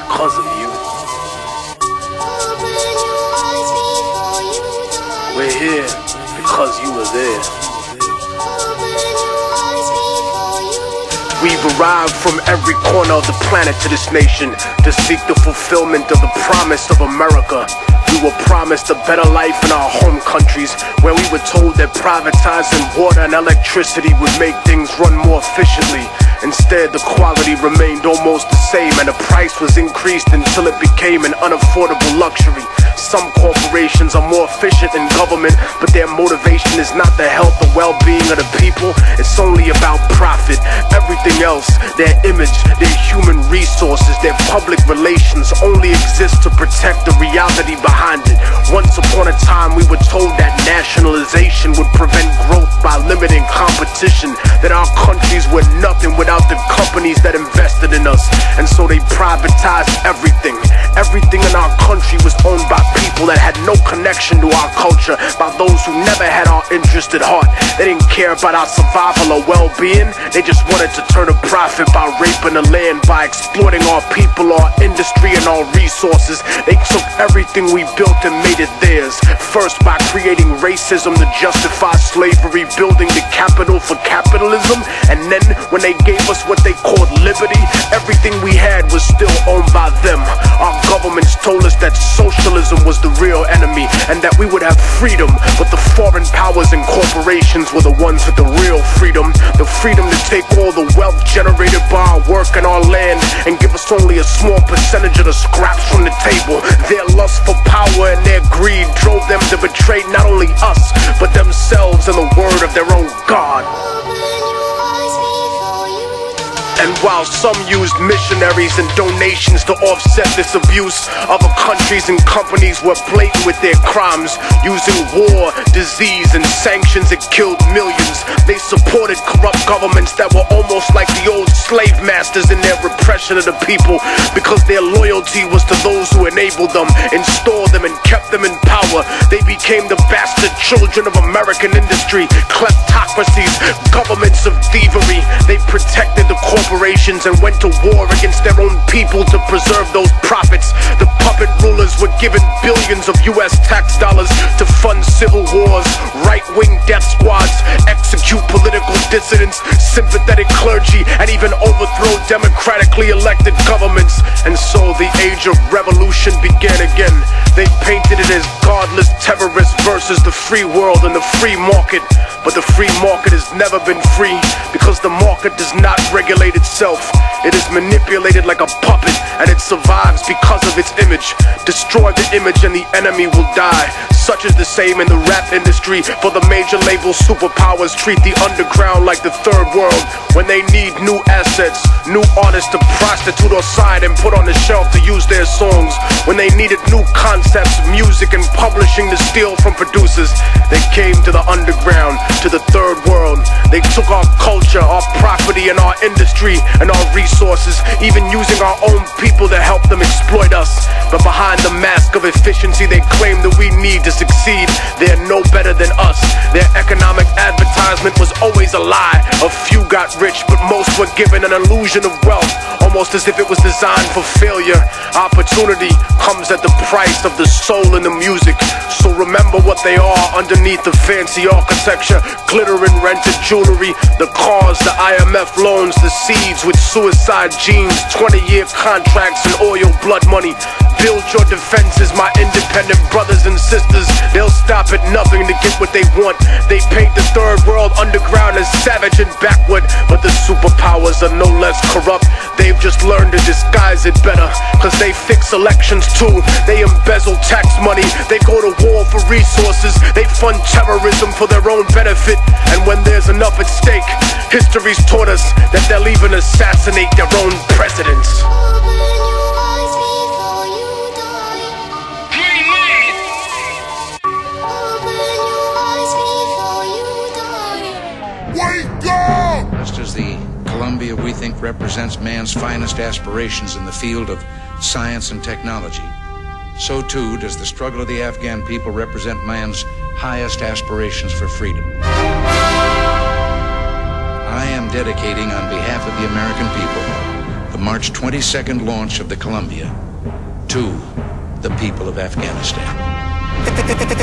because of you. We're here because you were there. We've arrived from every corner of the planet to this nation to seek the fulfillment of the promise of America. We were promised a better life in our home countries, where we were told that privatizing water and electricity would make things run more efficiently. Instead, the quality remained almost the same, and the price was increased until it became an unaffordable luxury. Some corporations are more efficient in government, but their motivation is not the health or well-being of the people. It's only about profit. Everything else, their image, their human resources, their public relations, only exist to protect the reality behind it. Once upon a time, we were told that nationalization would prevent growth by limiting competition, that our countries were nothing without the companies that invested in us. And so they privatized everything. Everything in our country was owned by people that had no connection to our culture, by those who never had our interest at heart. They didn't care about our survival or well-being. They just wanted to turn a profit by raping the land, by exploiting our people, our industry, and our resources. They took everything we built and made it theirs. First by creating racism to justify slavery, building the capital for capitalism, and then when they gave us what they called liberty, everything we had was still owned by them. Our governments told us that socialism was the real enemy and that we would have freedom, but the foreign powers and corporations were the ones with the real freedom. The freedom to take all the wealth generated by our work and our land and give us only a small percentage of the scraps from the table. Their lust for power and their greed drove them to betray not only us, but themselves and the word of their own God. And while some used missionaries and donations to offset this abuse, other countries and companies were blatant with their crimes, using war, disease, and sanctions that killed millions. They supported corrupt governments that were almost like the old slave masters in their repression of the people, because their loyalty was to those who enabled them, installed them, and kept them in power. They became the bastard children of American industry, kleptocracies, governments of thievery. They protected the corporations and went to war against their own people to preserve those profits. The puppet rulers were given billions of US tax dollars to fund civil wars, right-wing death squads, execute political dissidents, sympathetic clergy, and even overthrow democratically elected governments. And so the age of revolution began again. They painted it as godless terrorists versus the free world and the free market. But the free market has never been free, because the market does not regulate itself. It is manipulated like a puppet, and it survives because of its image. Destroy the image and the enemy will die. Such is the same in the rap industry, for the major label superpowers treat the underground like the third world. When they need new assets, new artists to prostitute or sign and put on the shelf to use their songs. When they needed new concepts, music, and publishing to steal from producers, they came to the underground, to the third world. They took our culture, our property, and our industry, and our resources, even using our own people to help them exploit us. But behind the mask of efficiency they claim that we need to succeed, they're no better than us. Their economic advertisement was always a lie. A few got rich, but most were given an illusion of wealth, almost as if it was designed for failure. Opportunity comes at the price of the soul in the music. So remember what they are underneath the fancy architecture: glitter and rented jewelry, the cars, the IMF loans, the seeds with suicide genes, 20-year contracts and oil blood money. Build your defenses, my independent brothers and sisters. They'll stop at nothing to get what they want. They paint the third world underground as savage and backward, but the superpowers are no less corrupt. They've just learned to disguise it better, cause they fix elections too. They embezzle tax money, they go to war for resources, they fund terrorism for their own benefit. And when there's enough at stake, history's taught us that they'll even assassinate their own presidents. Just as the Columbia we think represents man's finest aspirations in the field of science and technology, so too does the struggle of the Afghan people represent man's highest aspirations for freedom. I am dedicating on behalf of the American people the March 22nd launch of the Columbia to the people of Afghanistan.